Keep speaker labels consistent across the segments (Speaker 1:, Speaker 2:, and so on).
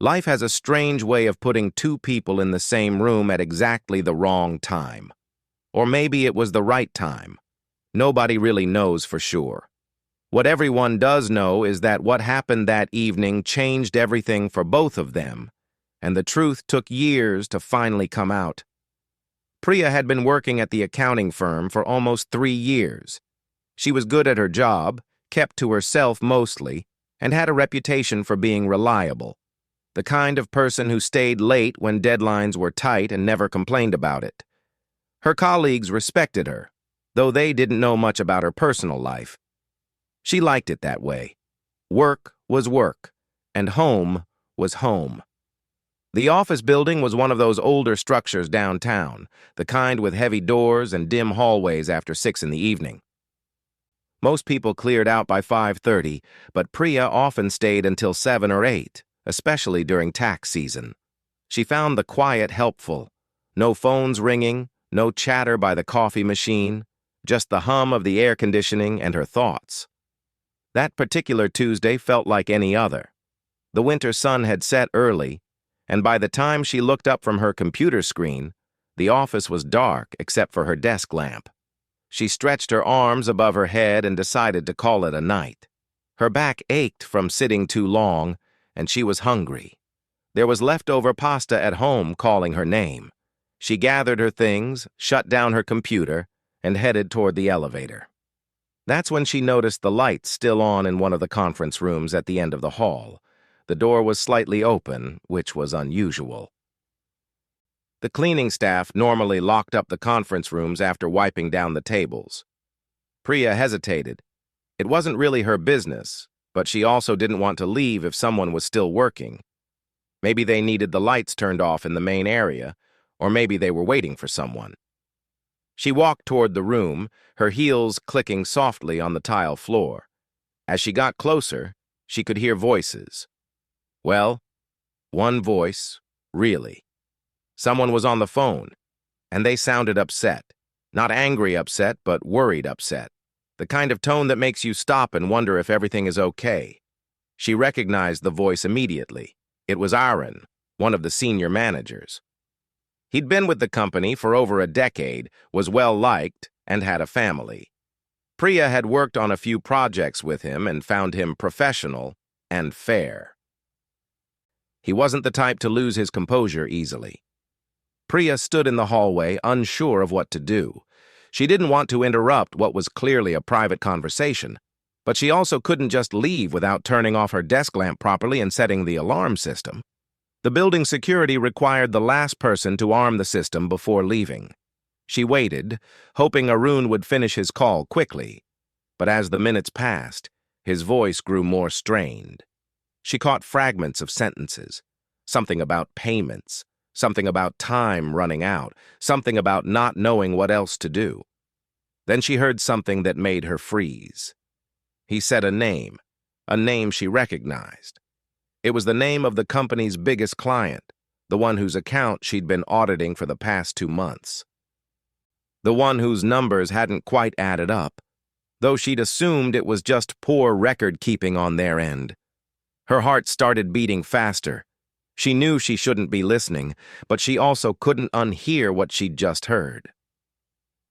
Speaker 1: Life has a strange way of putting two people in the same room at exactly the wrong time. Or maybe it was the right time. Nobody really knows for sure. What everyone does know is that what happened that evening changed everything for both of them, and the truth took years to finally come out. Priya had been working at the accounting firm for almost 3 years. She was good at her job, kept to herself mostly, and had a reputation for being reliable. The kind of person who stayed late when deadlines were tight and never complained about it. Her colleagues respected her, though they didn't know much about her personal life. She liked it that way. Work was work, and home was home. The office building was one of those older structures downtown, the kind with heavy doors and dim hallways after 6 in the evening. Most people cleared out by 5:30, but Priya often stayed until 7 or 8, especially during tax season. She found the quiet helpful. No phones ringing, no chatter by the coffee machine, just the hum of the air conditioning and her thoughts. That particular Tuesday felt like any other. The winter sun had set early, and by the time she looked up from her computer screen, the office was dark except for her desk lamp. She stretched her arms above her head and decided to call it a night. Her back ached from sitting too long, and she was hungry. There was leftover pasta at home calling her name. She gathered her things, shut down her computer, and headed toward the elevator. That's when she noticed the lights still on in one of the conference rooms at the end of the hall. The door was slightly open, which was unusual. The cleaning staff normally locked up the conference rooms after wiping down the tables. Priya hesitated. It wasn't really her business, but she also didn't want to leave if someone was still working. Maybe they needed the lights turned off in the main area, or maybe they were waiting for someone. She walked toward the room, her heels clicking softly on the tile floor. As she got closer, she could hear voices. Well, one voice, really. Someone was on the phone, and they sounded upset. Not angry upset, but worried upset. The kind of tone that makes you stop and wonder if everything is okay. She recognized the voice immediately. It was Aaron, one of the senior managers. He'd been with the company for over a decade, was well-liked, and had a family. Priya had worked on a few projects with him and found him professional and fair. He wasn't the type to lose his composure easily. Priya stood in the hallway, unsure of what to do. She didn't want to interrupt what was clearly a private conversation, but she also couldn't just leave without turning off her desk lamp properly and setting the alarm system. The building security required the last person to arm the system before leaving. She waited, hoping Arun would finish his call quickly, but as the minutes passed, his voice grew more strained. She caught fragments of sentences, something about payments, something about time running out, something about not knowing what else to do. Then she heard something that made her freeze. He said a name she recognized. It was the name of the company's biggest client, the one whose account she'd been auditing for the past 2 months. The one whose numbers hadn't quite added up, though she'd assumed it was just poor record-keeping on their end. Her heart started beating faster. She knew she shouldn't be listening, but she also couldn't unhear what she'd just heard.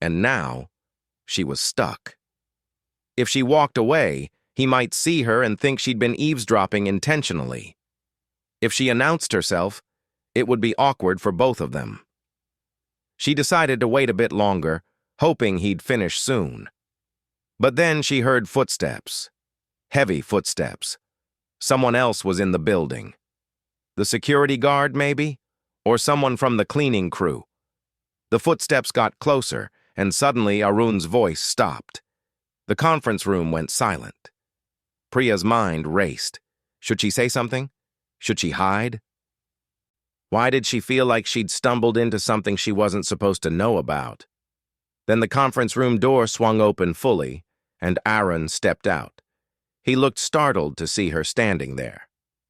Speaker 1: And now, she was stuck. If she walked away, he might see her and think she'd been eavesdropping intentionally. If she announced herself, it would be awkward for both of them. She decided to wait a bit longer, hoping he'd finish soon. But then she heard footsteps. Heavy footsteps. Someone else was in the building. The security guard, maybe? Or someone from the cleaning crew. The footsteps got closer, and suddenly Arun's voice stopped. The conference room went silent. Priya's mind raced. Should she say something? Should she hide? Why did she feel like she'd stumbled into something she wasn't supposed to know about? Then the conference room door swung open fully, and Aaron stepped out. He looked startled to see her standing there.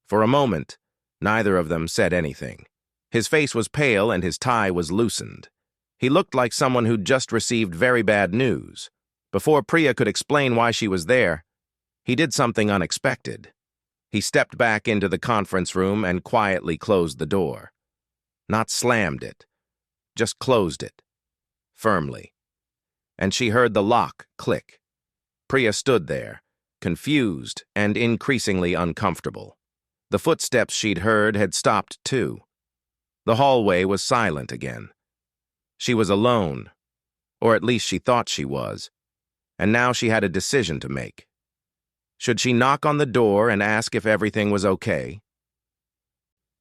Speaker 1: For a moment, neither of them said anything. His face was pale and his tie was loosened. He looked like someone who'd just received very bad news. Before Priya could explain why she was there, he did something unexpected. He stepped back into the conference room and quietly closed the door. Not slammed it, just closed it, firmly. And she heard the lock click. Priya stood there, confused and increasingly uncomfortable. The footsteps she'd heard had stopped too. The hallway was silent again. She was alone, or at least she thought she was, and now she had a decision to make. Should she knock on the door and ask if everything was okay?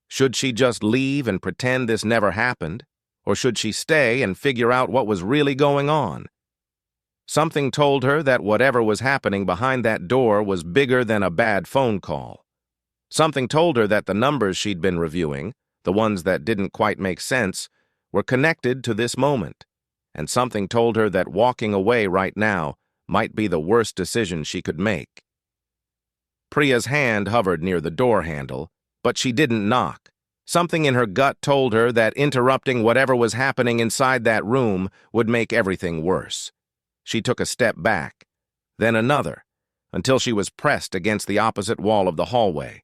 Speaker 1: Should she just leave and pretend this never happened, or should she stay and figure out what was really going on? Something told her that whatever was happening behind that door was bigger than a bad phone call. Something told her that the numbers she'd been reviewing, the ones that didn't quite make sense, were connected to this moment. And something told her that walking away right now might be the worst decision she could make. Priya's hand hovered near the door handle, but she didn't knock. Something in her gut told her that interrupting whatever was happening inside that room would make everything worse. She took a step back, then another, until she was pressed against the opposite wall of the hallway.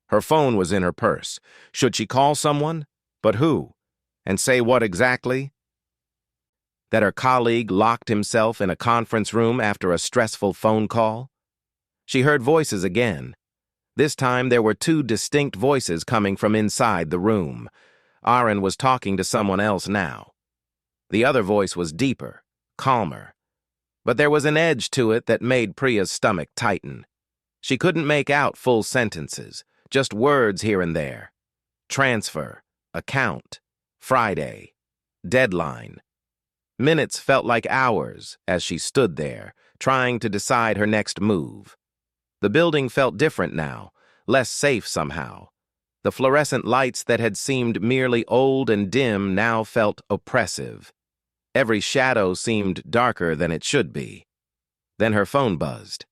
Speaker 1: Her phone was in her purse. Should she call someone? But who? And say what exactly? That her colleague locked himself in a conference room after a stressful phone call? She heard voices again. This time there were two distinct voices coming from inside the room. Aaron was talking to someone else now. The other voice was deeper, calmer. But there was an edge to it that made Priya's stomach tighten. She couldn't make out full sentences, just words here and there. Transfer, account, Friday, deadline. Minutes felt like hours as she stood there, trying to decide her next move. The building felt different now, less safe somehow. The fluorescent lights that had seemed merely old and dim now felt oppressive. Every shadow seemed darker than it should be. Then her phone buzzed.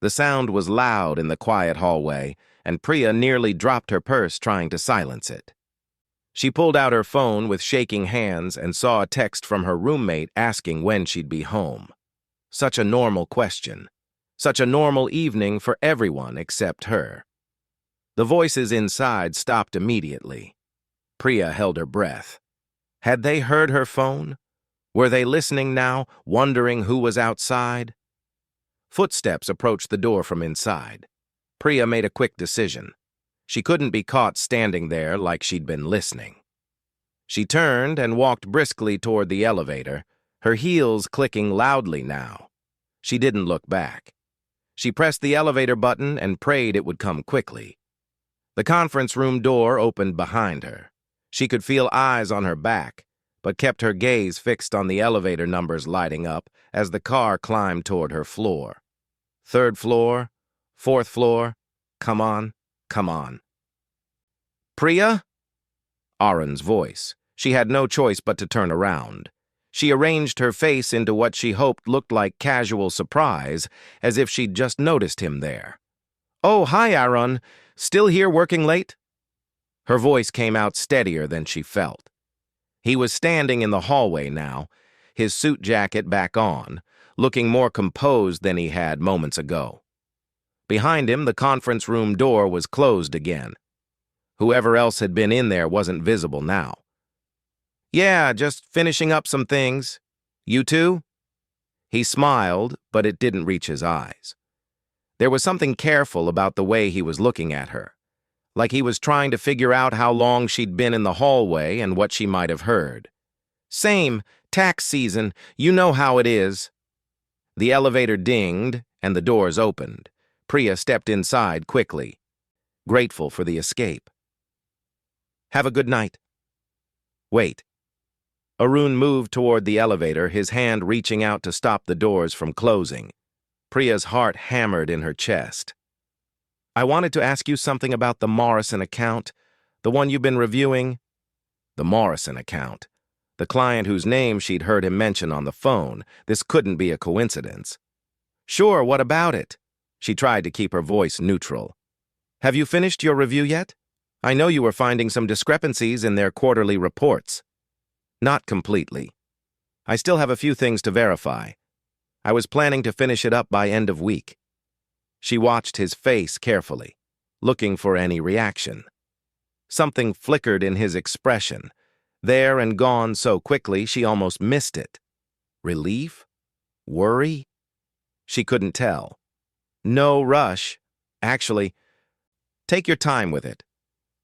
Speaker 1: The sound was loud in the quiet hallway, and Priya nearly dropped her purse trying to silence it. She pulled out her phone with shaking hands and saw a text from her roommate asking when she'd be home. Such a normal question. Such a normal evening for everyone except her. The voices inside stopped immediately. Priya held her breath. Had they heard her phone? Were they listening now, wondering who was outside? Footsteps approached the door from inside. Priya made a quick decision. She couldn't be caught standing there like she'd been listening. She turned and walked briskly toward the elevator, her heels clicking loudly now. She didn't look back. She pressed the elevator button and prayed it would come quickly. The conference room door opened behind her. She could feel eyes on her back, but kept her gaze fixed on the elevator numbers lighting up as the car climbed toward her floor. 3rd floor, 4th floor, come on, come on. Priya? Aaron's voice. She had no choice but to turn around. She arranged her face into what she hoped looked like casual surprise, as if she'd just noticed him there. Oh, hi, Aaron. Still here working late? Her voice came out steadier than she felt. He was standing in the hallway now, his suit jacket back on, looking more composed than he had moments ago. Behind him, the conference room door was closed again. Whoever else had been in there wasn't visible now. Yeah, just finishing up some things. You too? He smiled, but it didn't reach his eyes. There was something careful about the way he was looking at her, like he was trying to figure out how long she'd been in the hallway and what she might have heard. Same, tax season, you know how it is. The elevator dinged, and the doors opened. Priya stepped inside quickly, grateful for the escape. Have a good night. Wait. Arun moved toward the elevator, his hand reaching out to stop the doors from closing. Priya's heart hammered in her chest. I wanted to ask you something about the Morrison account, the one you've been reviewing. The Morrison account. The client whose name she'd heard him mention on the phone. This couldn't be a coincidence. Sure, what about it? She tried to keep her voice neutral. Have you finished your review yet? I know you were finding some discrepancies in their quarterly reports. Not completely. I still have a few things to verify. I was planning to finish it up by end of week. She watched his face carefully. looking for any reaction. Something flickered in his expression, there and gone so quickly she almost missed it. Relief? Worry? She couldn't tell. No rush. Actually, take your time with it.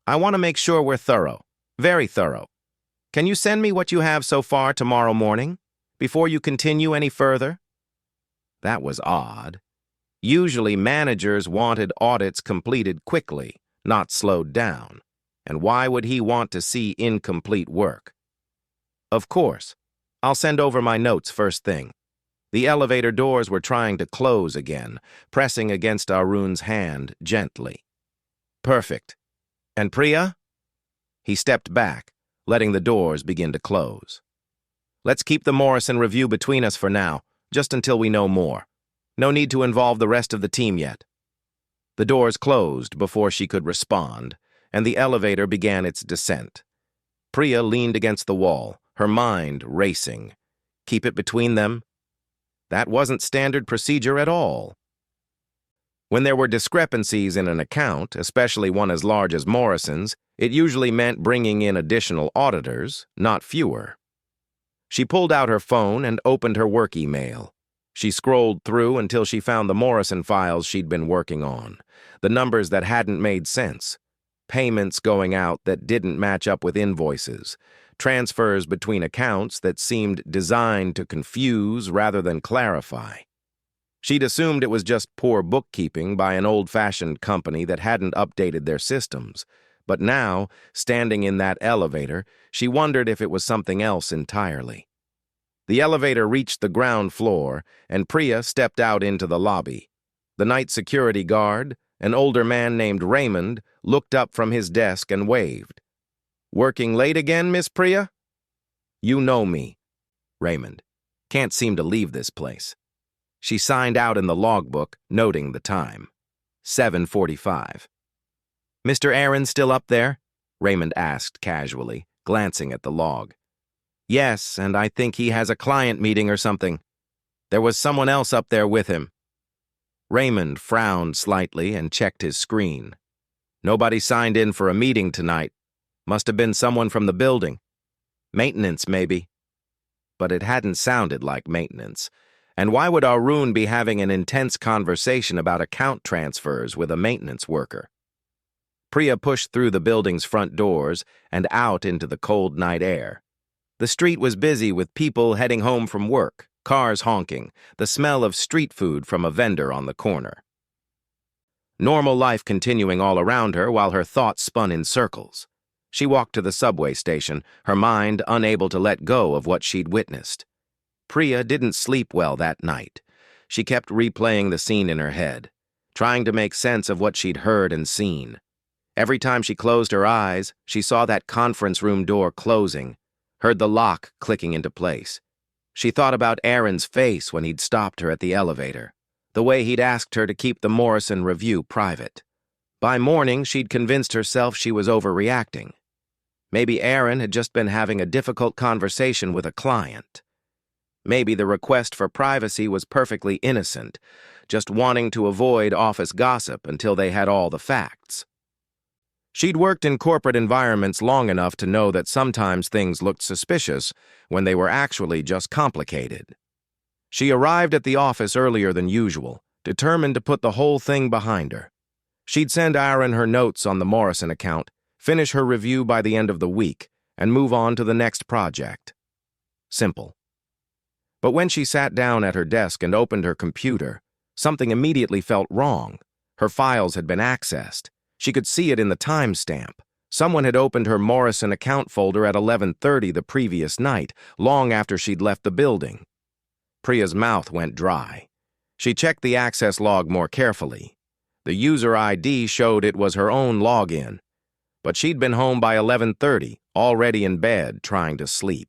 Speaker 1: I want to make sure we're thorough. Very thorough. Can you send me what you have so far tomorrow morning, before you continue any further? That was odd. Usually managers wanted audits completed quickly, not slowed down. And why would he want to see incomplete work? Of course. I'll send over my notes first thing. The elevator doors were trying to close again, pressing against Arun's hand gently. Perfect. And Priya? He stepped back, letting the doors begin to close. Let's keep the Morrison review between us for now, just until we know more. No need to involve the rest of the team yet. The doors closed before she could respond, and the elevator began its descent. Priya leaned against the wall, her mind racing. Keep it between them? That wasn't standard procedure at all. When there were discrepancies in an account, especially one as large as Morrison's, it usually meant bringing in additional auditors, not fewer. She pulled out her phone and opened her work email. She scrolled through until she found the Morrison files she'd been working on, the numbers that hadn't made sense, payments going out that didn't match up with invoices, transfers between accounts that seemed designed to confuse rather than clarify. She'd assumed it was just poor bookkeeping by an old-fashioned company that hadn't updated their systems, but now, standing in that elevator, she wondered if it was something else entirely. The elevator reached the ground floor, and Priya stepped out into the lobby. The night security guard, an older man named Raymond, looked up from his desk and waved. "Working late again, Miss Priya?" "You know me." Raymond. "Can't seem to leave this place." She signed out in the logbook, noting the time. 7:45. "Mr. Aaron still up there?" Raymond asked casually, glancing at the log. "Yes, and I think he has a client meeting or something. There was someone else up there with him." Raymond frowned slightly and checked his screen. "Nobody signed in for a meeting tonight. Must have been someone from the building. Maintenance, maybe." But it hadn't sounded like maintenance. And why would Arun be having an intense conversation about account transfers with a maintenance worker? Priya pushed through the building's front doors and out into the cold night air. The street was busy with people heading home from work, cars honking, the smell of street food from a vendor on the corner. Normal life continuing all around her while her thoughts spun in circles. She walked to the subway station, her mind unable to let go of what she'd witnessed. Priya didn't sleep well that night. She kept replaying the scene in her head, trying to make sense of what she'd heard and seen. Every time she closed her eyes, she saw that conference room door closing, heard the lock clicking into place. She thought about Aaron's face when he'd stopped her at the elevator, the way he'd asked her to keep the Morrison review private. By morning, she'd convinced herself she was overreacting. Maybe Aaron had just been having a difficult conversation with a client. Maybe the request for privacy was perfectly innocent, just wanting to avoid office gossip until they had all the facts. She'd worked in corporate environments long enough to know that sometimes things looked suspicious when they were actually just complicated. She arrived at the office earlier than usual, determined to put the whole thing behind her. She'd send Aaron her notes on the Morrison account, finish her review by the end of the week, and move on to the next project. Simple. But when she sat down at her desk and opened her computer, something immediately felt wrong. Her files had been accessed. She could see it in the timestamp. Someone had opened her Morrison account folder at 11:30 the previous night, long after she'd left the building. Priya's mouth went dry. She checked the access log more carefully. The user ID showed it was her own login, but she'd been home by 11:30, already in bed, trying to sleep.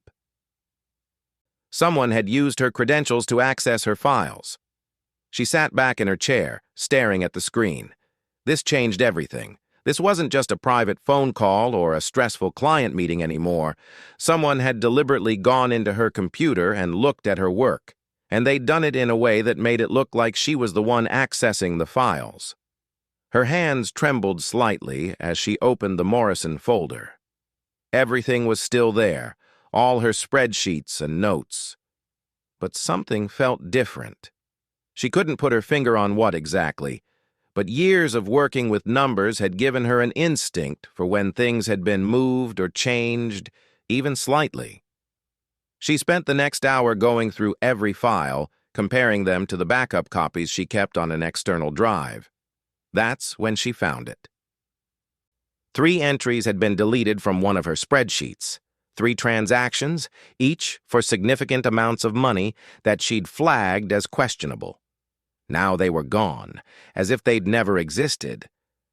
Speaker 1: Someone had used her credentials to access her files. She sat back in her chair, staring at the screen. This changed everything. This wasn't just a private phone call or a stressful client meeting anymore. Someone had deliberately gone into her computer and looked at her work, and they'd done it in a way that made it look like she was the one accessing the files. Her hands trembled slightly as she opened the Morrison folder. Everything was still there, all her spreadsheets and notes. But something felt different. She couldn't put her finger on what exactly, but years of working with numbers had given her an instinct for when things had been moved or changed, even slightly. She spent the next hour going through every file, comparing them to the backup copies she kept on an external drive. That's when she found it. 3 entries had been deleted from one of her spreadsheets. 3 transactions, each for significant amounts of money that she'd flagged as questionable. Now they were gone, as if they'd never existed.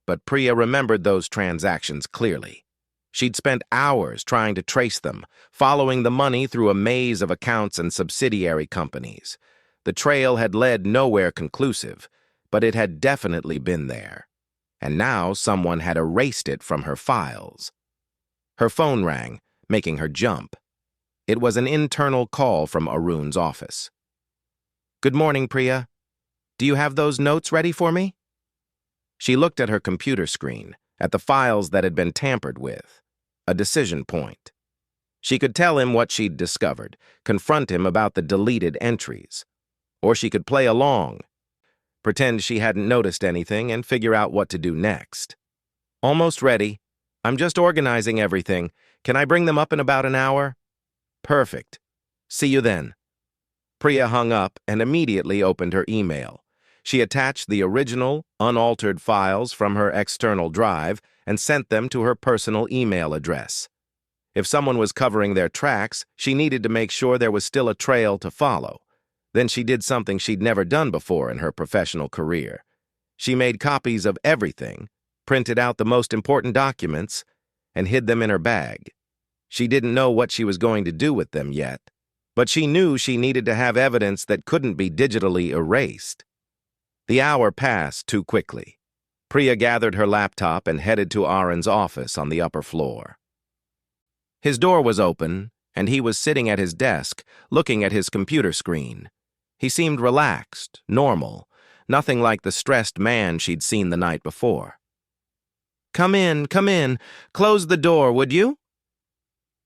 Speaker 1: But Priya remembered those transactions clearly. She'd spent hours trying to trace them, following the money through a maze of accounts and subsidiary companies. The trail had led nowhere conclusive, but it had definitely been there. And now someone had erased it from her files. Her phone rang, making her jump. It was an internal call from Arun's office. "Good morning, Priya. Do you have those notes ready for me?" She looked at her computer screen, at the files that had been tampered with. A decision point. She could tell him what she'd discovered, confront him about the deleted entries. Or she could play along, pretend she hadn't noticed anything, and figure out what to do next. "Almost ready. I'm just organizing everything. Can I bring them up in about an hour?" "Perfect. See you then." Priya hung up and immediately opened her email. She attached the original, unaltered files from her external drive and sent them to her personal email address. If someone was covering their tracks, she needed to make sure there was still a trail to follow. Then she did something she'd never done before in her professional career. She made copies of everything, printed out the most important documents, and hid them in her bag. She didn't know what she was going to do with them yet, but she knew she needed to have evidence that couldn't be digitally erased. The hour passed too quickly. Priya gathered her laptop and headed to Arun's office on the upper floor. His door was open, and he was sitting at his desk, looking at his computer screen. He seemed relaxed, normal, nothing like the stressed man she'd seen the night before. Come in. Close the door, would you?"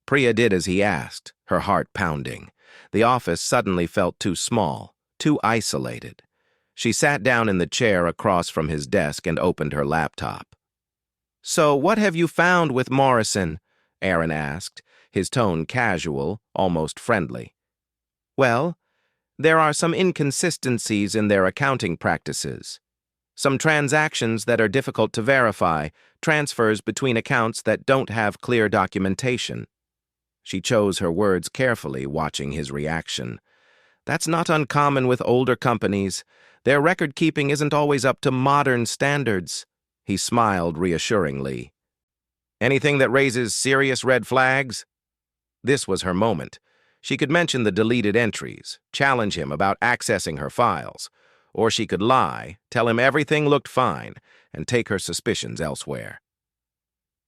Speaker 1: Priya did as he asked, her heart pounding. The office suddenly felt too small, too isolated. She sat down in the chair across from his desk and opened her laptop. "So what have you found with Morrison?" Aaron asked, his tone casual, almost friendly. "Well, there are some inconsistencies in their accounting practices. Some transactions that are difficult to verify, transfers between accounts that don't have clear documentation." She chose her words carefully, watching his reaction. "That's not uncommon with older companies. Their record-keeping isn't always up to modern standards." He smiled reassuringly. "Anything that raises serious red flags?" This was her moment. She could mention the deleted entries, challenge him about accessing her files, or she could lie, tell him everything looked fine, and take her suspicions elsewhere.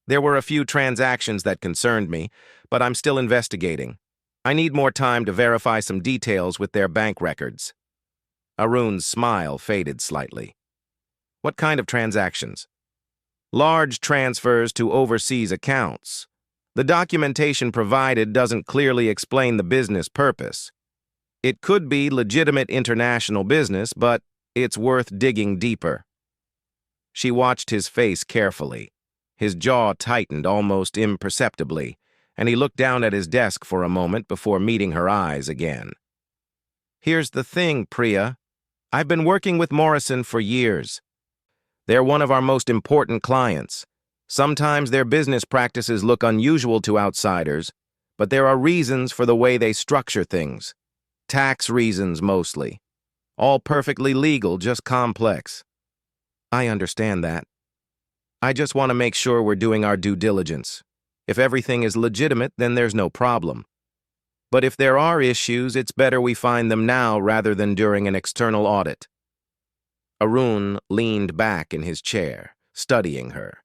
Speaker 1: "There were a few transactions that concerned me, but I'm still investigating. I need more time to verify some details with their bank records." Arun's smile faded slightly. "What kind of transactions?" "Large transfers to overseas accounts. The documentation provided doesn't clearly explain the business purpose. It could be legitimate international business, but it's worth digging deeper." She watched his face carefully. His jaw tightened almost imperceptibly, and he looked down at his desk for a moment before meeting her eyes again. "Here's the thing, Priya. I've been working with Morrison for years. They're one of our most important clients. Sometimes their business practices look unusual to outsiders, but there are reasons for the way they structure things. Tax reasons mostly. All perfectly legal, just complex." "I understand that. I just want to make sure we're doing our due diligence. If everything is legitimate, then there's no problem. But if there are issues, it's better we find them now rather than during an external audit." Arun leaned back in his chair, studying her.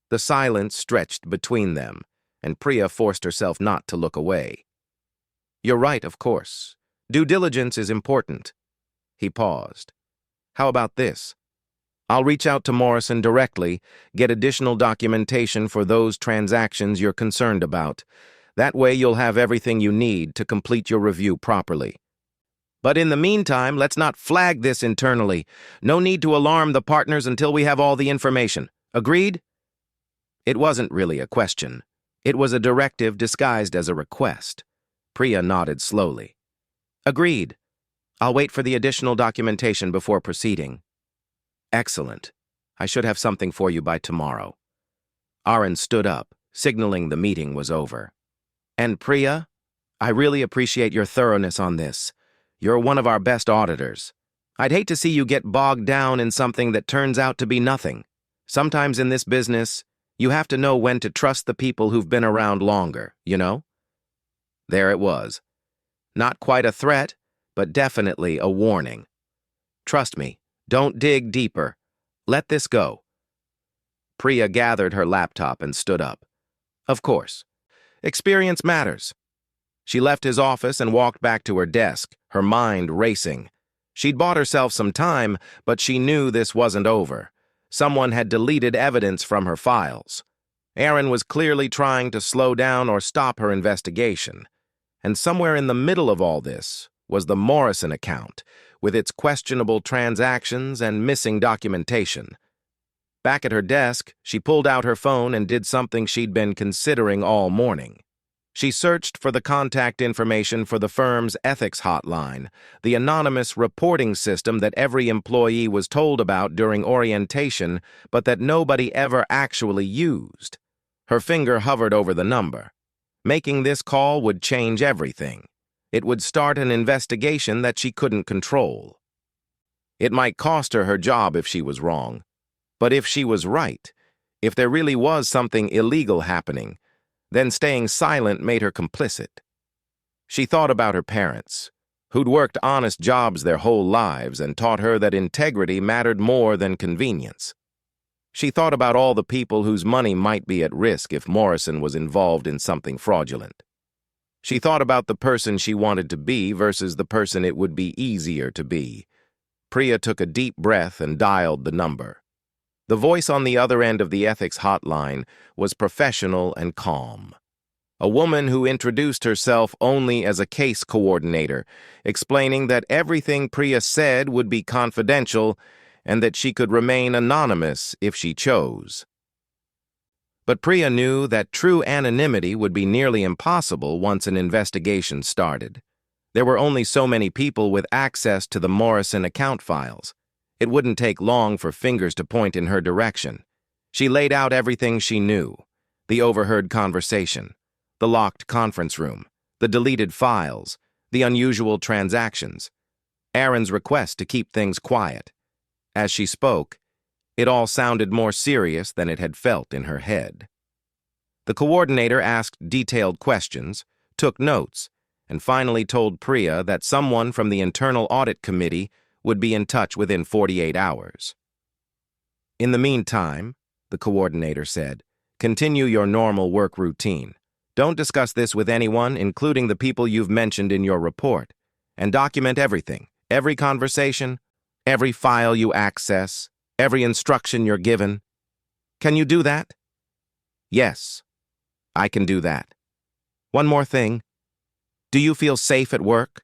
Speaker 1: The silence stretched between them, and Priya forced herself not to look away. "You're right, of course. Due diligence is important." He paused. "How about this? I'll reach out to Morrison directly, get additional documentation for those transactions you're concerned about. That way you'll have everything you need to complete your review properly. But in the meantime, let's not flag this internally. No need to alarm the partners until we have all the information. Agreed? It wasn't really a question. It was a directive disguised as a request. Priya nodded slowly. Agreed. I'll wait for the additional documentation before proceeding. Excellent. I should have something for you by tomorrow. Aaron stood up, signaling the meeting was over. And Priya, I really appreciate your thoroughness on this. You're one of our best auditors. I'd hate to see you get bogged down in something that turns out to be nothing. Sometimes in this business, you have to know when to trust the people who've been around longer, you know? There it was. Not quite a threat, but definitely a warning. Trust me, don't dig deeper. Let this go. Priya gathered her laptop and stood up. Of course. Experience matters. She left his office and walked back to her desk, her mind racing. She'd bought herself some time, but she knew this wasn't over. Someone had deleted evidence from her files. Aaron was clearly trying to slow down or stop her investigation. And somewhere in the middle of all this was the Morrison account, with its questionable transactions and missing documentation. Back at her desk, she pulled out her phone and did something she'd been considering all morning. She searched for the contact information for the firm's ethics hotline, the anonymous reporting system that every employee was told about during orientation, but that nobody ever actually used. Her finger hovered over the number. Making this call would change everything. It would start an investigation that she couldn't control. It might cost her her job if she was wrong. But if she was right, if there really was something illegal happening, then staying silent made her complicit. She thought about her parents, who'd worked honest jobs their whole lives and taught her that integrity mattered more than convenience. She thought about all the people whose money might be at risk if Morrison was involved in something fraudulent. She thought about the person she wanted to be versus the person it would be easier to be. Priya took a deep breath and dialed the number. The voice on the other end of the ethics hotline was professional and calm. A woman who introduced herself only as a case coordinator, explaining that everything Priya said would be confidential and that she could remain anonymous if she chose. But Priya knew that true anonymity would be nearly impossible once an investigation started. There were only so many people with access to the Morrison account files. It wouldn't take long for fingers to point in her direction. She laid out everything she knew: the overheard conversation, the locked conference room, the deleted files, the unusual transactions, Aaron's request to keep things quiet. As she spoke, it all sounded more serious than it had felt in her head. The coordinator asked detailed questions, took notes, and finally told Priya that someone from the internal audit committee would be in touch within 48 hours. In the meantime, the coordinator said, continue your normal work routine. Don't discuss this with anyone, including the people you've mentioned in your report, and document everything, every conversation, every file you access, every instruction you're given. Can you do that? Yes, I can do that. One more thing. Do you feel safe at work?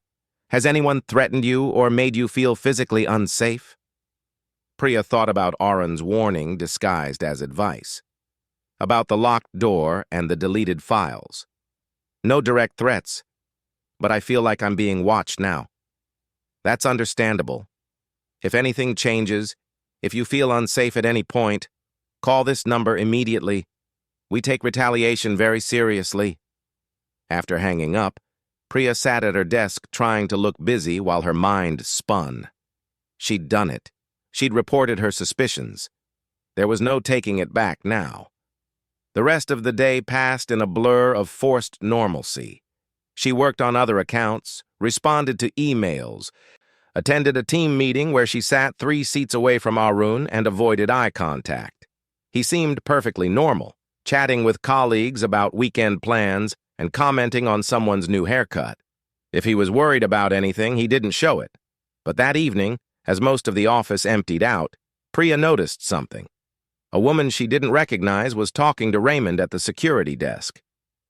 Speaker 1: Has anyone threatened you or made you feel physically unsafe? Priya thought about Aaron's warning disguised as advice. About the locked door and the deleted files. No direct threats, but I feel like I'm being watched now. That's understandable. If anything changes, if you feel unsafe at any point, call this number immediately. We take retaliation very seriously. After hanging up, Priya sat at her desk trying to look busy while her mind spun. She'd done it. She'd reported her suspicions. There was no taking it back now. The rest of the day passed in a blur of forced normalcy. She worked on other accounts, responded to emails, attended a team meeting where she sat 3 seats away from Arun and avoided eye contact. He seemed perfectly normal, chatting with colleagues about weekend plans and commenting on someone's new haircut. If he was worried about anything, he didn't show it. But that evening, as most of the office emptied out, Priya noticed something. A woman she didn't recognize was talking to Raymond at the security desk.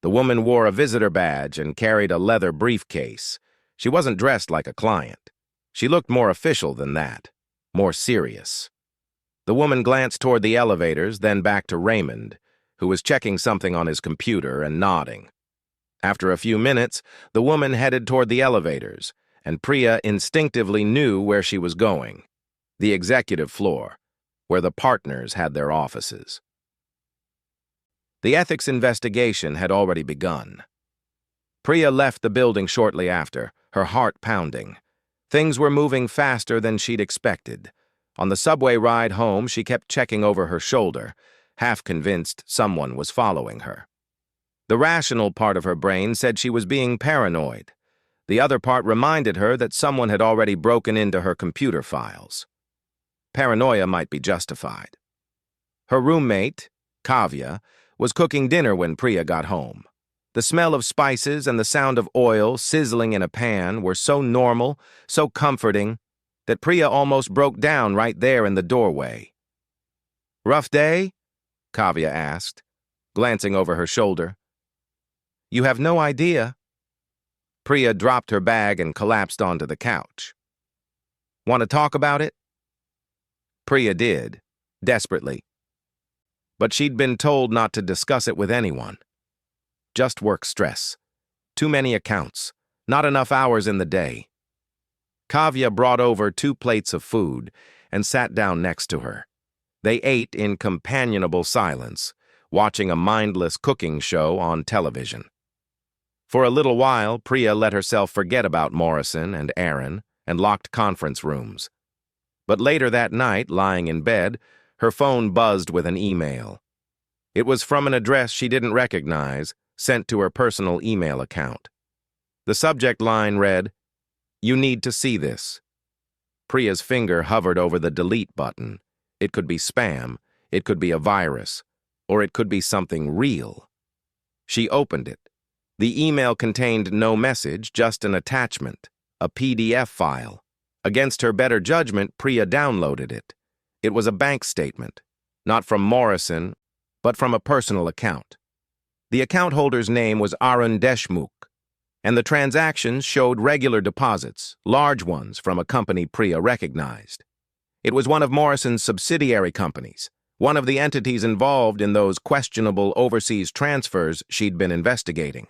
Speaker 1: The woman wore a visitor badge and carried a leather briefcase. She wasn't dressed like a client. She looked more official than that, more serious. The woman glanced toward the elevators, then back to Raymond, who was checking something on his computer and nodding. After a few minutes, the woman headed toward the elevators, and Priya instinctively knew where she was going: the executive floor, where the partners had their offices. The ethics investigation had already begun. Priya left the building shortly after, her heart pounding. Things were moving faster than she'd expected. On the subway ride home, she kept checking over her shoulder, half convinced someone was following her. The rational part of her brain said she was being paranoid. The other part reminded her that someone had already broken into her computer files. Paranoia might be justified. Her roommate, Kavya, was cooking dinner when Priya got home. The smell of spices and the sound of oil sizzling in a pan were so normal, so comforting, that Priya almost broke down right there in the doorway. "Rough day?" Kavya asked, glancing over her shoulder. "You have no idea." Priya dropped her bag and collapsed onto the couch. "Want to talk about it?" Priya did, desperately. But she'd been told not to discuss it with anyone. Just work stress. Too many accounts. Not enough hours in the day. Kavya brought over 2 plates of food and sat down next to her. They ate in companionable silence, watching a mindless cooking show on television. For a little while, Priya let herself forget about Morrison and Aaron and locked conference rooms. But later that night, lying in bed, her phone buzzed with an email. It was from an address she didn't recognize, sent to her personal email account. The subject line read, "You need to see this." Priya's finger hovered over the delete button. It could be spam, it could be a virus, or it could be something real. She opened it. The email contained no message, just an attachment, a PDF file. Against her better judgment, Priya downloaded it. It was a bank statement, not from Morrison, but from a personal account. The account holder's name was Arun Deshmukh, and the transactions showed regular deposits, large ones from a company Priya recognized. It was one of Morrison's subsidiary companies, one of the entities involved in those questionable overseas transfers she'd been investigating.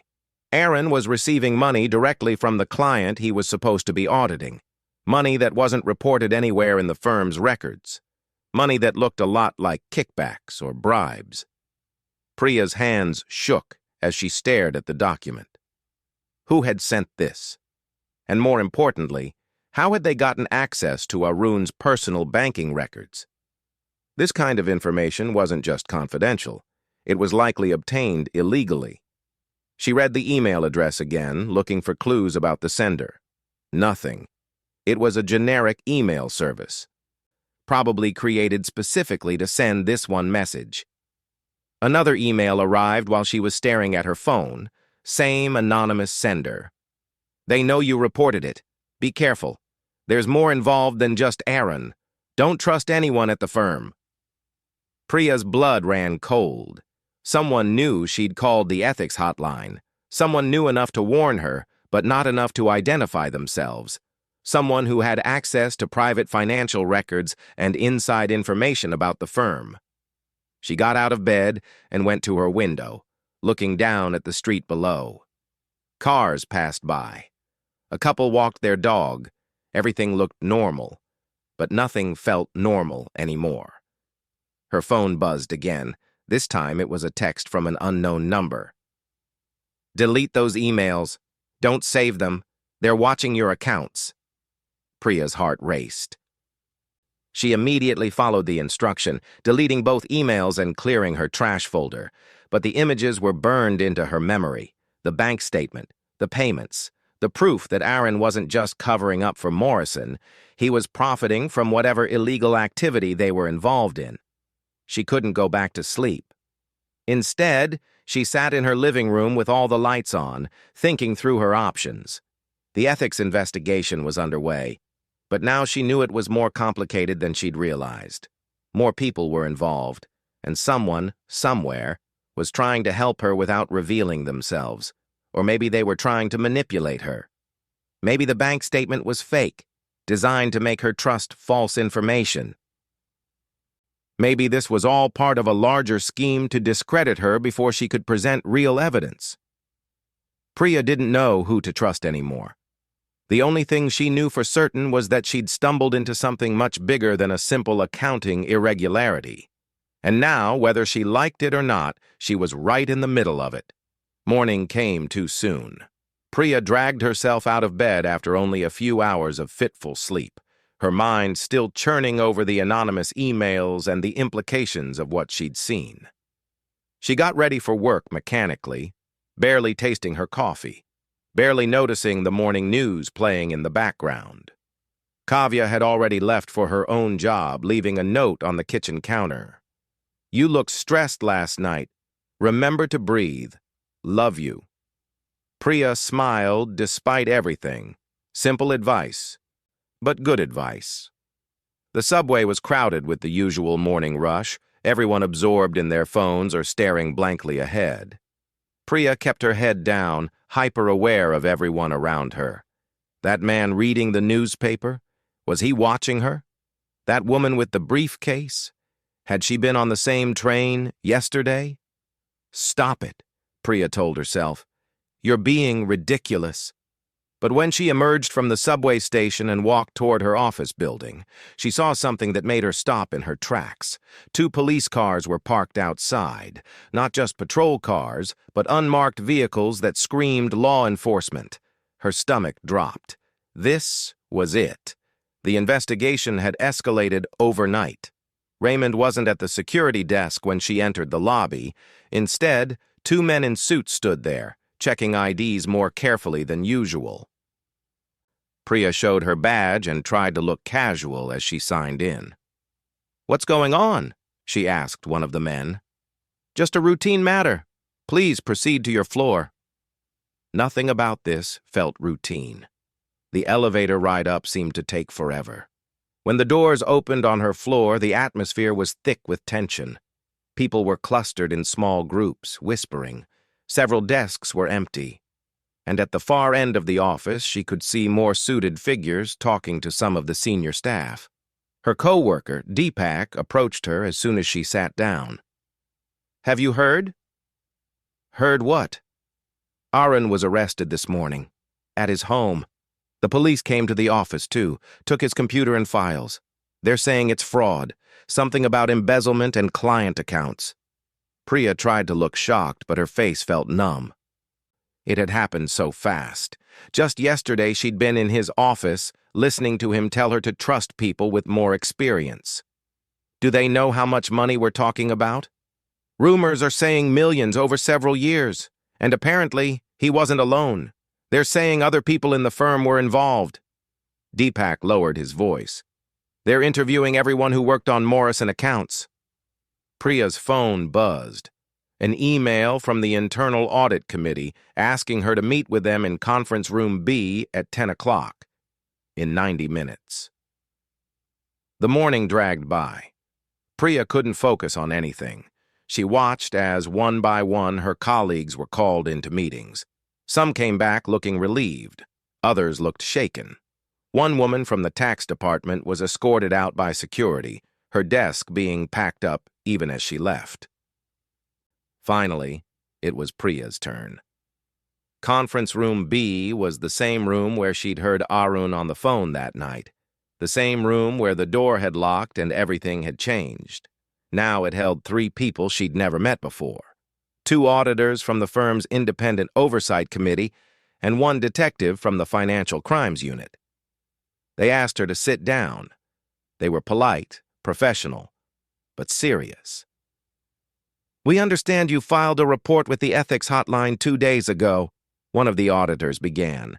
Speaker 1: Aaron was receiving money directly from the client he was supposed to be auditing, money that wasn't reported anywhere in the firm's records, money that looked a lot like kickbacks or bribes. Priya's hands shook as she stared at the document. Who had sent this? And more importantly, how had they gotten access to Arun's personal banking records? This kind of information wasn't just confidential. It was likely obtained illegally. She read the email address again, looking for clues about the sender. Nothing. It was a generic email service, probably created specifically to send this one message. Another email arrived while she was staring at her phone. Same anonymous sender. "They know you reported it. Be careful. There's more involved than just Aaron. Don't trust anyone at the firm." Priya's blood ran cold. Someone knew she'd called the ethics hotline. Someone knew enough to warn her, but not enough to identify themselves. Someone who had access to private financial records and inside information about the firm. She got out of bed and went to her window, looking down at the street below. Cars passed by. A couple walked their dog. Everything looked normal, but nothing felt normal anymore. Her phone buzzed again. This time it was a text from an unknown number. "Delete those emails. Don't save them. They're watching your accounts." Priya's heart raced. She immediately followed the instruction, deleting both emails and clearing her trash folder. But the images were burned into her memory. The bank statement, the payments, the proof that Aaron wasn't just covering up for Morrison, he was profiting from whatever illegal activity they were involved in. She couldn't go back to sleep. Instead, she sat in her living room with all the lights on, thinking through her options. The ethics investigation was underway, but now she knew it was more complicated than she'd realized. More people were involved, and someone, somewhere, was trying to help her without revealing themselves. Or maybe they were trying to manipulate her. Maybe the bank statement was fake, designed to make her trust false information. Maybe this was all part of a larger scheme to discredit her before she could present real evidence. Priya didn't know who to trust anymore. The only thing she knew for certain was that she'd stumbled into something much bigger than a simple accounting irregularity. And now, whether she liked it or not, she was right in the middle of it. Morning came too soon. Priya dragged herself out of bed after only a few hours of fitful sleep, her mind still churning over the anonymous emails and the implications of what she'd seen. She got ready for work mechanically, barely tasting her coffee, barely noticing the morning news playing in the background. Kavya had already left for her own job, leaving a note on the kitchen counter. "You looked stressed last night. Remember to breathe. Love you." Priya smiled despite everything. Simple advice, but good advice. The subway was crowded with the usual morning rush, everyone absorbed in their phones or staring blankly ahead. Priya kept her head down, hyper-aware of everyone around her. That man reading the newspaper, was he watching her? That woman with the briefcase? Had she been on the same train yesterday? "Stop it," Priya told herself. "You're being ridiculous." But when she emerged from the subway station and walked toward her office building, she saw something that made her stop in her tracks. 2 police cars were parked outside, not just patrol cars, but unmarked vehicles that screamed law enforcement. Her stomach dropped. This was it. The investigation had escalated overnight. Raymond wasn't at the security desk when she entered the lobby. Instead, 2 men in suits stood there, checking IDs more carefully than usual. Priya showed her badge and tried to look casual as she signed in. "What's going on?" she asked one of the men. "Just a routine matter. Please proceed to your floor." Nothing about this felt routine. The elevator ride up seemed to take forever. When the doors opened on her floor, the atmosphere was thick with tension. People were clustered in small groups, whispering. Several desks were empty. And at the far end of the office, she could see more suited figures talking to some of the senior staff. Her co-worker, Deepak, approached her as soon as she sat down. "Have you heard?" "Heard what?" "Arun was arrested this morning. At his home. The police came to the office, too, took his computer and files. They're saying it's fraud, something about embezzlement and client accounts." Priya tried to look shocked, but her face felt numb. It had happened so fast. Just yesterday, she'd been in his office, listening to him tell her to trust people with more experience. Do they know how much money we're talking about? Rumors are saying millions over several years, and apparently, he wasn't alone. They're saying other people in the firm were involved. Deepak lowered his voice. "They're interviewing everyone who worked on Morrison accounts." Priya's phone buzzed. An email from the Internal Audit Committee asking her to meet with them in Conference Room B at 10 o'clock, in 90 minutes. The morning dragged by. Priya couldn't focus on anything. She watched as, one by one, her colleagues were called into meetings. Some came back looking relieved. Others looked shaken. One woman from the tax department was escorted out by security, her desk being packed up even as she left. Finally, it was Priya's turn. Conference Room B was the same room where she'd heard Arun on the phone that night, the same room where the door had locked and everything had changed. Now it held 3 people she'd never met before, 2 auditors from the firm's independent oversight committee and 1 detective from the financial crimes unit. They asked her to sit down. They were polite, professional, but serious. "We understand you filed a report with the ethics hotline 2 days ago," one of the auditors began.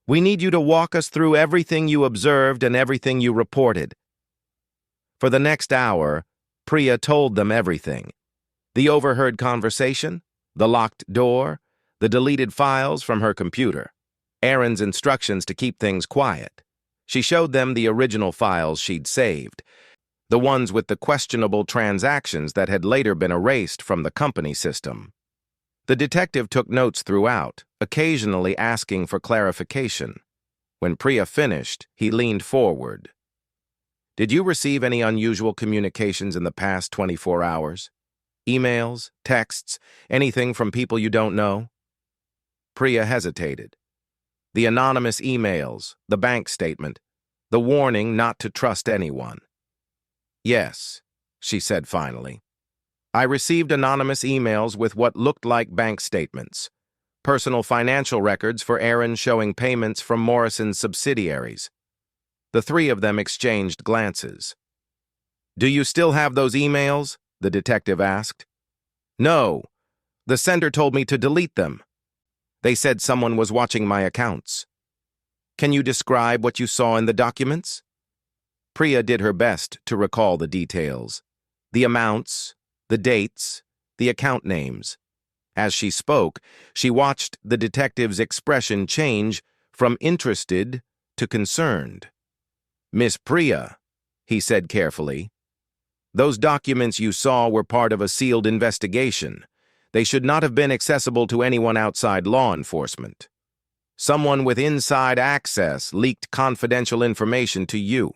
Speaker 1: "We need you to walk us through everything you observed and everything you reported." For the next hour, Priya told them everything. The overheard conversation, the locked door, the deleted files from her computer, Aaron's instructions to keep things quiet. She showed them the original files she'd saved. the ones with the questionable transactions that had later been erased from the company system. The detective took notes throughout, occasionally asking for clarification. When Priya finished, he leaned forward. "Did you receive any unusual communications in the past 24 hours? Emails, texts, anything from people you don't know?" Priya hesitated. The anonymous emails, the bank statement, the warning not to trust anyone. "Yes," she said finally. "I received anonymous emails with what looked like bank statements, personal financial records for Aaron showing payments from Morrison's subsidiaries." The three of them exchanged glances. "Do you still have those emails?" the detective asked. "No. The sender told me to delete them. They said someone was watching my accounts." "Can you describe what you saw in the documents?" Priya did her best to recall the details. The amounts, the dates, the account names. As she spoke, she watched the detective's expression change from interested to concerned. "Miss Priya," he said carefully, "those documents you saw were part of a sealed investigation. They should not have been accessible to anyone outside law enforcement. Someone with inside access leaked confidential information to you.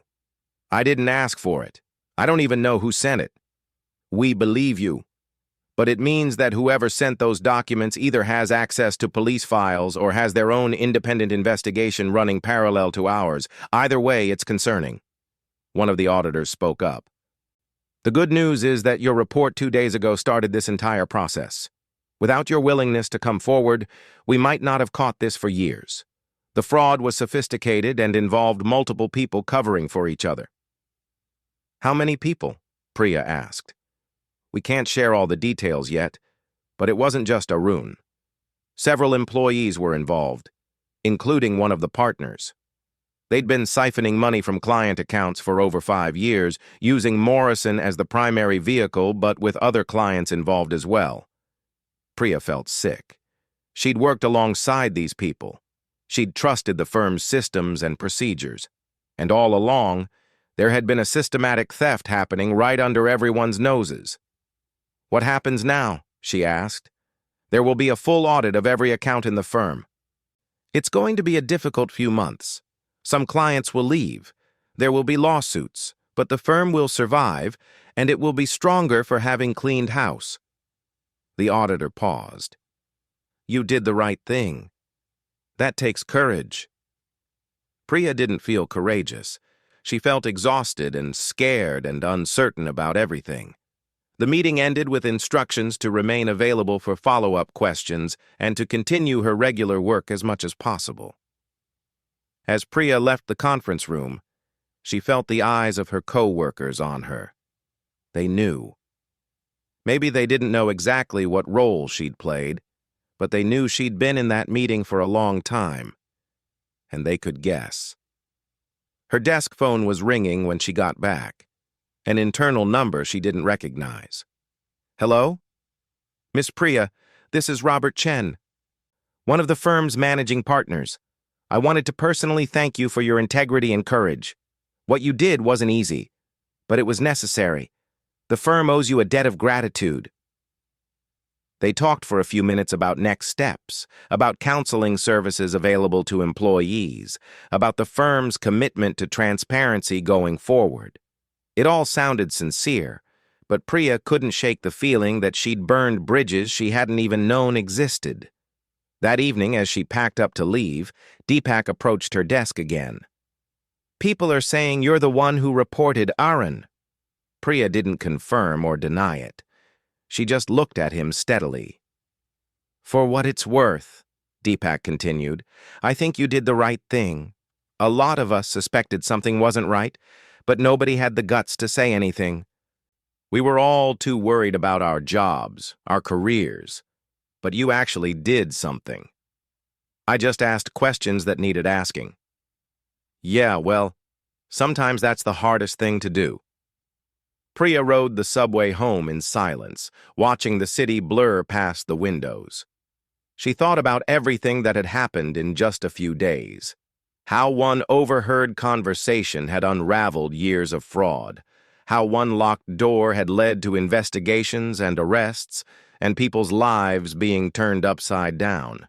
Speaker 1: I didn't ask for it. I don't even know who sent it. We believe you. But it means that whoever sent those documents either has access to police files or has their own independent investigation running parallel to ours. Either way, it's concerning." One of the auditors spoke up. "The good news is that your report 2 days ago started this entire process. Without your willingness to come forward, we might not have caught this for years. The fraud was sophisticated and involved multiple people covering for each other." "How many people?" Priya asked. "We can't share all the details yet, but it wasn't just Arun. Several employees were involved, including one of the partners. They'd been siphoning money from client accounts for over 5 years, using Morrison as the primary vehicle, but with other clients involved as well." Priya felt sick. She'd worked alongside these people. She'd trusted the firm's systems and procedures. And all along, there had been a systematic theft happening right under everyone's noses. "What happens now?" she asked. "There will be a full audit of every account in the firm. It's going to be a difficult few months. Some clients will leave. There will be lawsuits, but the firm will survive, and it will be stronger for having cleaned house." The auditor paused. "You did the right thing. That takes courage." Priya didn't feel courageous. She felt exhausted and scared and uncertain about everything. The meeting ended with instructions to remain available for follow-up questions and to continue her regular work as much as possible. As Priya left the conference room, she felt the eyes of her co-workers on her. They knew. Maybe they didn't know exactly what role she'd played, but they knew she'd been in that meeting for a long time, and they could guess. Her desk phone was ringing when she got back, an internal number she didn't recognize. "Hello? Miss Priya, this is Robert Chen, one of the firm's managing partners. I wanted to personally thank you for your integrity and courage. What you did wasn't easy, but it was necessary. The firm owes you a debt of gratitude." They talked for a few minutes about next steps, about counseling services available to employees, about the firm's commitment to transparency going forward. It all sounded sincere, but Priya couldn't shake the feeling that she'd burned bridges she hadn't even known existed. That evening, as she packed up to leave, Deepak approached her desk again. "People are saying you're the one who reported Aaron." Priya didn't confirm or deny it. She just looked at him steadily. "For what it's worth," Deepak continued, "I think you did the right thing. A lot of us suspected something wasn't right, but nobody had the guts to say anything. We were all too worried about our jobs, our careers. But you actually did something. I just asked questions that needed asking." "Yeah, well, sometimes that's the hardest thing to do." Priya rode the subway home in silence, watching the city blur past the windows. She thought about everything that had happened in just a few days. How one overheard conversation had unraveled years of fraud. how one locked door had led to investigations and arrests, and people's lives being turned upside down.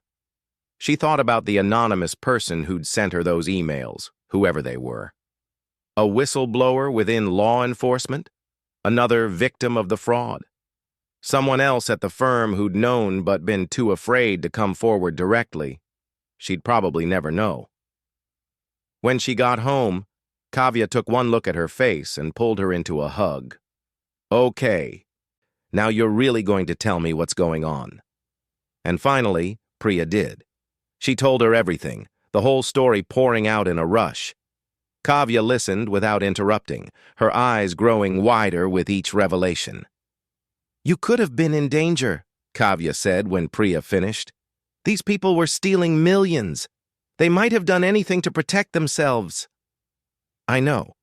Speaker 1: She thought about the anonymous person who'd sent her those emails, whoever they were. A whistleblower within law enforcement? Another victim of the fraud? Someone else at the firm who'd known but been too afraid to come forward directly? She'd probably never know. When she got home, Kavya took one look at her face and pulled her into a hug. Okay, now you're really going to tell me what's going on. And finally, Priya did. She told her everything, the whole story pouring out in a rush. Kavya listened without interrupting, her eyes growing wider with each revelation. You could have been in danger, Kavya said when Priya finished. These people were stealing millions. They might have done anything to protect themselves. I know.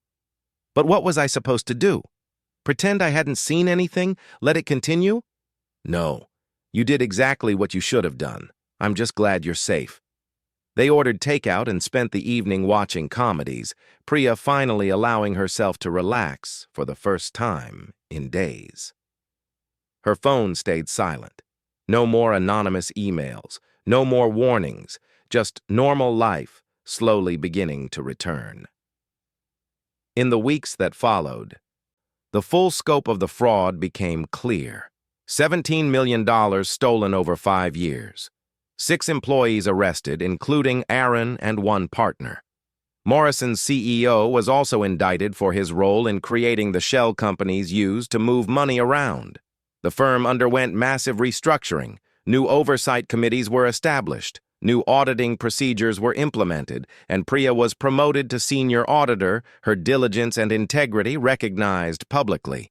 Speaker 1: But what was I supposed to do? Pretend I hadn't seen anything? Let it continue? No. You did exactly what you should have done. I'm just glad you're safe. They ordered takeout and spent the evening watching comedies, Priya finally allowing herself to relax for the first time in days. Her phone stayed silent. No more anonymous emails, no more warnings, just normal life slowly beginning to return. In the weeks that followed, the full scope of the fraud became clear. $17 million stolen over 5 years. 6 employees arrested, including Aaron and one partner. Morrison's CEO was also indicted for his role in creating the shell companies used to move money around. The firm underwent massive restructuring. New oversight committees were established. New auditing procedures were implemented, and Priya was promoted to senior auditor, her diligence and integrity recognized publicly.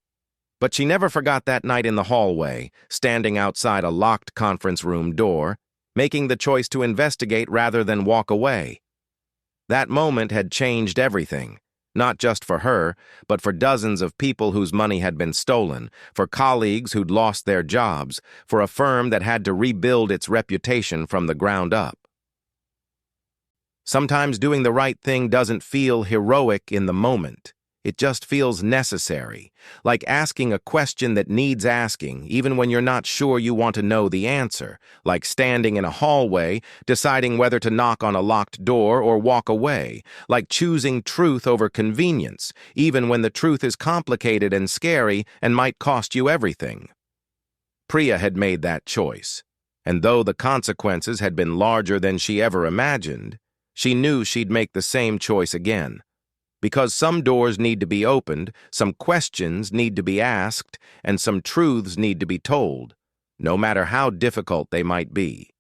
Speaker 1: But she never forgot that night in the hallway, standing outside a locked conference room door, making the choice to investigate rather than walk away. That moment had changed everything, not just for her, but for dozens of people whose money had been stolen, for colleagues who'd lost their jobs, for a firm that had to rebuild its reputation from the ground up. Sometimes doing the right thing doesn't feel heroic in the moment. It just feels necessary, like asking a question that needs asking, even when you're not sure you want to know the answer, like standing in a hallway, deciding whether to knock on a locked door or walk away, like choosing truth over convenience, even when the truth is complicated and scary and might cost you everything. Priya had made that choice, and though the consequences had been larger than she ever imagined, she knew she'd make the same choice again. Because some doors need to be opened, some questions need to be asked, and some truths need to be told, no matter how difficult they might be.